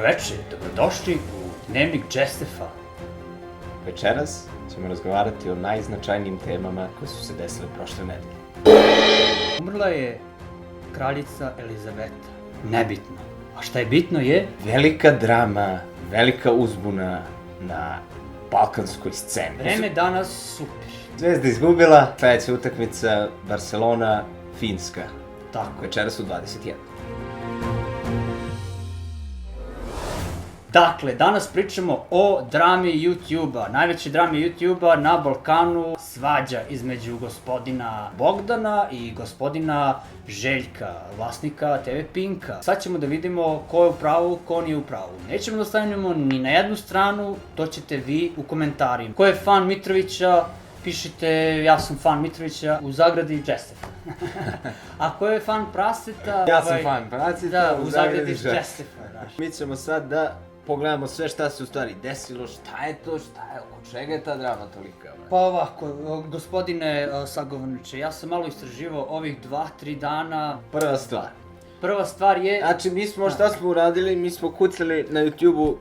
veče, dobrodošli u Dnevnik Džestefa. Večeras ćemo razgovarati o najznačajnijim temama koje su se desile prošle nedelje. Umrla je kraljica Elizaveta. Nebitno. A šta je bitno je... Velika drama, velika uzbuna na balkanskoj sceni. Vreme danas super. Zvezda izgubila, sledeća utakmica Barcelona-Finska. Tako. Večeras u 21. Dakle, danas pričamo o drami YouTube-a. Najveće drame YouTube-a na Balkanu, svađa između gospodina Bogdana i gospodina Željka, vlasnika TV Pinka. Sad ćemo da vidimo ko je u pravu, ko nije u pravu. Nećemo da stanemo ni na jednu stranu, to ćete vi u komentarima. Ko je fan Mitrovića, pišite ja sam fan Mitrovića u zagradi Džestefa. A ko je fan Praseta... Ja sam fan Praseta da, u zagradi Džestefa. Mi ćemo sad da pogledamo sve šta se u stvari desilo, šta je to, oko čega je ta drama tolika. Pa ovako, gospodine sagovorniče, ja sam malo istraživao ovih 2-3 dana. Prva stvar je... Znači, šta smo uradili, mi smo kucali na YouTube-u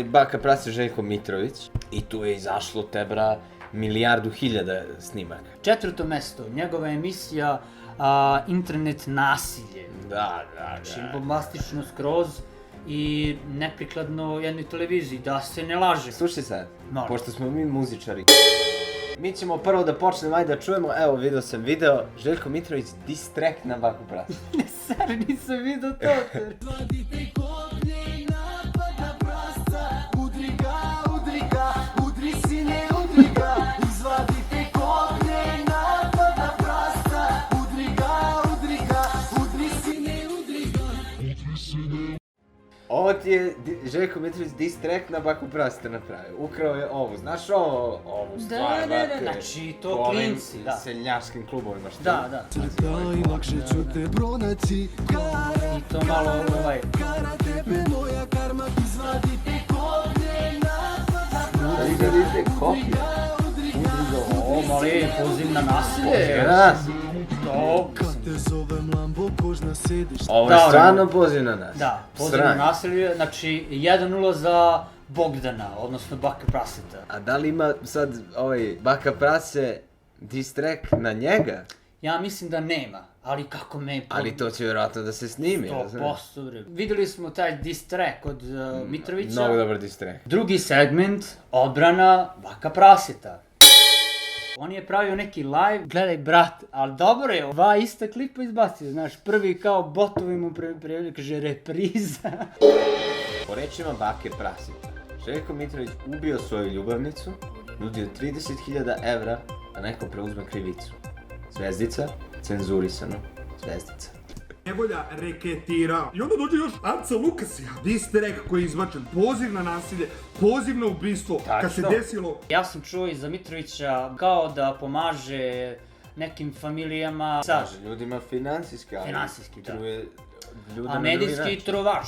Baka Prase Željko Mitrović i tu je izašlo tebra 1.000.000 snimaka. 4. mesto, njegova emisija Internet nasilje. Da. Znači, bombastično skroz i neprikladno jednoj televiziji, da se ne laže. Slušaj sad, pošto smo mi muzičari, mi ćemo prvo da počnemo, ajde da čujemo, evo video sam video, Željko Mitrović diss track na Baku Prasu. Ne, stari, nisam video to. Ovo ti je Željko Mitrović diss track na Baku Prasu te napravio. Ukrao je ovu, znaš ovu stvar, Da, znači to klinci, da. Seljačkim klubovima, što? Da. I to malo Vidite kopije. O, mali, poziv na nasilje. Ovo je stvarno poziv na nasilje. Da, poziv na nasilje, znači 1-0 za Bogdana, odnosno Baka Praseta. A da li ima sad Baka Prase diss track na njega? Ja mislim da nema, ali kako me... Ali to će vjerojatno da se snimi. 100%, bre. Videli smo taj diss track od Mitrovića. Mnogo dobar diss track. Drugi segment, odbrana Baka Praseta. On je pravio neki live, gledaj brat, ali dobro je, 2 ista klipa izbacio, znaš, prvi kao botovi mu prijavljaju, kaže repriza. Po rečima Bake Praseta, Željko Mitrović ubio svoju ljubavnicu, nudio 30.000 evra da neko preuzme krivicu. Zvezdica, cenzurisano, zvezdica. Nevolja reketirao. I onda dođe još Aca Lukasija, diss track koji je izbačen, poziv na nasilje, poziv na ubistvo, kad se desilo... Ja sam čuo i za Mitrovića kao da pomaže nekim familijama... Kaže, ljudima finansijski, ali... Finansijski, da. Truje ljude a medijski trovaš.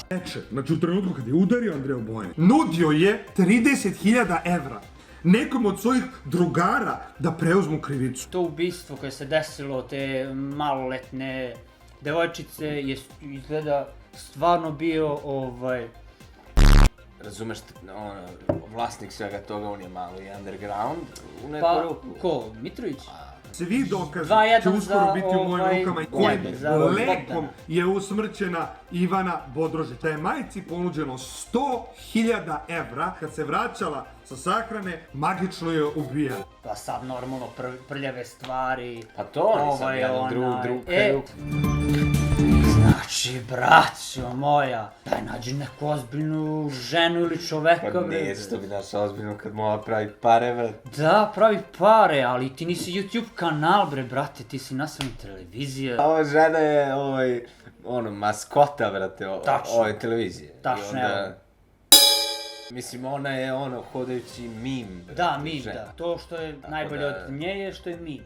Znači u trenutku kad je udario Andreja Bojana, nudio je 30.000 evra nekom od svojih drugara da preuzmu krivicu. To ubistvo koje se desilo, te maloletne devojčice, je izgleda stvarno bio Razumeš, vlasnik svega toga, on je malo i underground u neku ruku. Ko? Mitrović? Svi dokazi će uskoro biti u mojim rukama i kojim lekom je usmrćena Ivana Bodrožić. Da je majci ponuđeno 100.000 evra kad se vraćala sa sahrane, magično je ubijena. Pa sad normalno prljave stvari. Pa to oni sad jedan drug kraju. Znači, braćo moja, daj nađi neku ozbiljnu ženu ili čoveka. Pa ne, što bi našao ozbiljno kad mora pravi pare, bre. Da, pravi pare, ali ti nisi YouTube kanal, bre, brate, ti si nacionalna televizija. Ova žena je, maskota, brate, ove televizije. Tačno, evo. Mislim, ona je hodajući mim. Da, mim, da. To što je najbolje od nje je što je mim.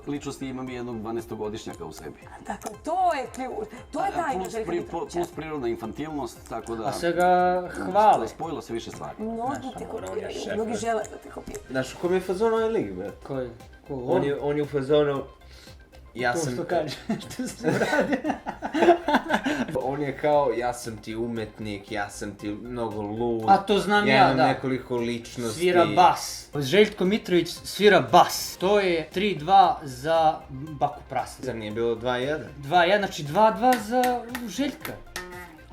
Ličnosti imam i jednog 12-godišnjaka u sebi. Dakle, to je ključ, to je tajna Željka Mitrovića. Plus prirodna infantilnost, tako da... A sve ga hvale. Spojilo se više stvari. Mnogi te kopiraju, mnogi žele da te kopiraju. Znaš, u kom je fazonu ovaj lik, brat? Ko je? On je u fazonu... ja To sam... što kažeš, što se radi. On je kao, ja sam ti umetnik, ja sam ti mnogo lud. A to znam ja, Ja imam da. nekoliko ličnosti. Svira bas. Željko Mitrović svira bas. To je 3-2 za Baku Prase. Zar nije bilo 2-1? 2-1, znači 2-2 za Željka.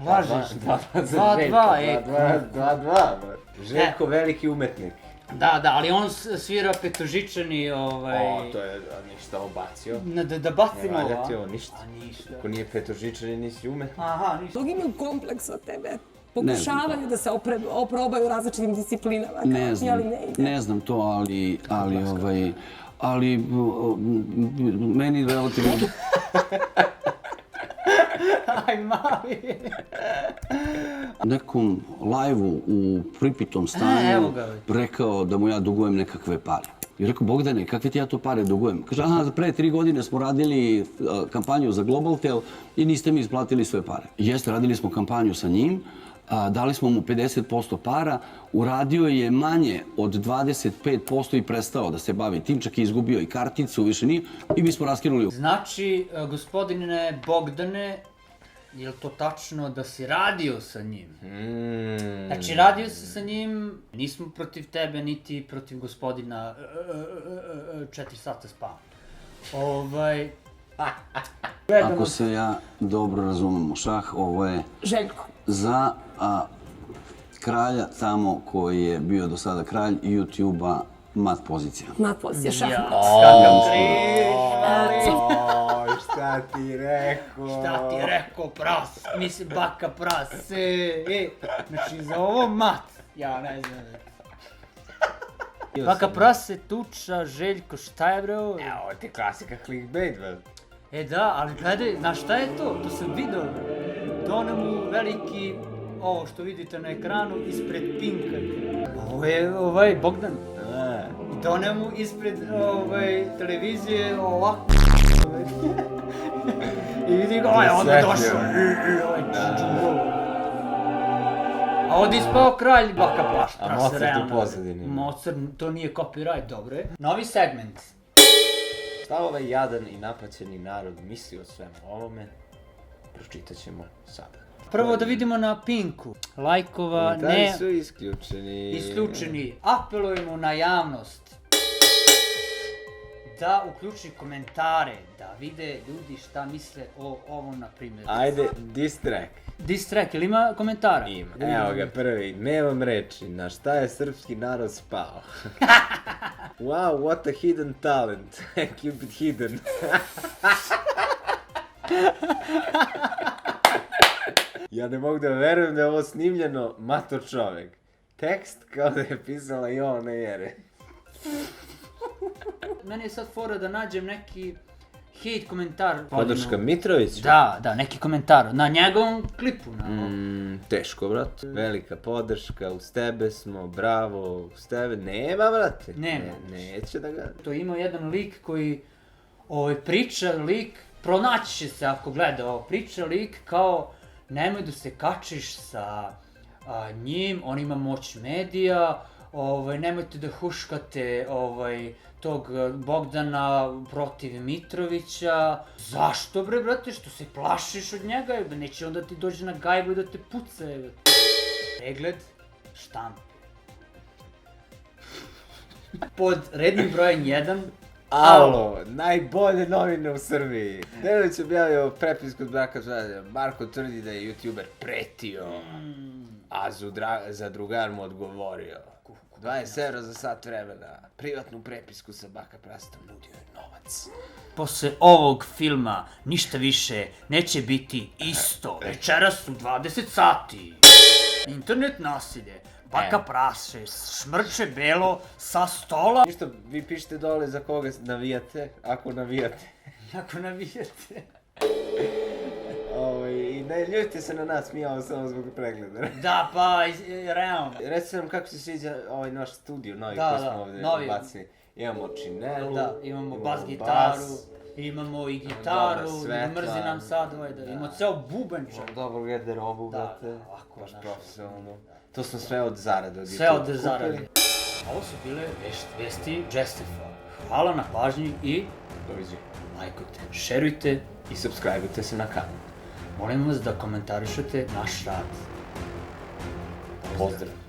Lažeš. 2-2 za 2-2, Željka. 2-2. Željko veliki umetnik. Da, ali on svira petožičani, O, to je ništa obacio. Da bacimo Ne valja ovo, ti a? ovo ništa. A ništa. Ako nije petožičani, nisi umetnik. Aha, ništa. Mnogi imaju kompleks od tebe. Pokušavaju da se oprobaju u različitim disciplinama. Ne znam, Ali ne ide. ne znam to, ali meni relativno... Aj, mali. Nekom live-u u pripitom evo stanju ga. rekao da mu ja dugujem nekakve pare. I rekao, Bogdane, kakve ti ja to pare dugujem? Kaže, aha, pre 3 godine smo radili kampanju za Globaltel i niste mi isplatili sve pare. Jeste, radili smo kampanju sa njim, dali smo mu 50% para, uradio je manje od 25% i prestao da se bavi tim, čak i izgubio i karticu, više nije, i mi smo raskinuli. Znači, gospodine Bogdane, je li to tačno da si radio sa njim? Znači, radio si sa njim, nismo protiv tebe, niti protiv gospodina 4 sata spava. Ako se ja dobro razumem u šah, ovo je Željko. za kralja tamo koji je bio do sada kralj YouTube-a mat pozicija. Mat pozicija, šahmat. Skakam križ, mali. O, šta ti rekao? Šta ti rekao, pras? Mislim, Baka Pras. Znači, za ovo mat. Ja ne znam. Baka Pras se tuča, Željko, šta je bre ovo? Evo ti klasika clickbait, vel. Da, ali gledaj, znaš šta je to? To sam vidio. Done mu veliki, ovo što vidite na ekranu, ispred Pinka. Ovo je Bogdan. I done mu ispred televizije ovako. I vidi ga, onda je došao. A ovdje je ispao kralj Baka Pras. A Mozart u pozadini. Mozart, to nije copyright, dobro je. Novi segment. Šta ovaj jadan i napaćeni narod misli o svemu ovome, pročitat ćemo sada. Prvo da vidimo na Pinku. Lajkova, Komentari ne... su isključeni. Isključeni. Apelujemo na javnost da uključi komentare, da vide ljudi šta misle o ovom, na primjer. Ajde, diss track. Diss track, ili ima komentara? Ima. Evo ga prvi, nemam reči, na šta je srpski narod spao? Wow, what a hidden talent. Keep it hidden. Ja ne mogu da verujem da je ovo snimljeno mator čovek. Tekst kao da je pisala Jovana Jere. Meni je sad fora da nađem neki hate komentar. Podrška Mitrović? Da, neki komentar. Na njegovom klipu. Teško, brate. Velika podrška, uz tebe smo, bravo, uz tebe. Nema, brate. Nema. Neće da ga... To je imao jedan lik koji priča lik, pronaći će se ako gleda ovo, priča lik kao nemoj da se kačiš sa njim, on ima moć medija, nemojte da huškate tog Bogdana protiv Mitrovića. Zašto bre, brate, što se plašiš od njega, neće onda ti dođe na gajbu da te puca. Pregled štampe. Pod rednim brojem 1. Alo, najbolje novine u Srbiji. Delić objavio prepisku od braka Zvezde. Marko tvrdi da je YouTuber pretio, a za drugar mu odgovorio. 20 € za sat vremena, privatnu prepisku sa Baka Prastom, nudio je novac. Posle ovog filma ništa više neće biti isto. Večeras u 20 sati. Internet nasilje. Baka Prase, šmrče belo sa stola. Ništa, vi pišite dole za koga navijate, ako navijate. Ako navijate. I ne ljutite se na nas, mi ovo samo zbog pregleda. Da, pa, realno. Recite nam kako se sviđa ovaj naš studio novi koji smo ovdje ubacili. Imamo činelu, Da, imamo bas gitaru, imamo i gitaru, svetla. mrzi nam sad imamo ceo bubančar. Dobro garderobu, brate, ovako, baš znaš. profesionalno. To smo sve od zarade. Sve od zarade. Ovo su bile vesti Jestefa. Hvala na pažnji i Doviđenja. lajkujte, šerujte. I subscribe-ujte se na kanal. Molim vas da komentarišete naš rad. Pozdrav!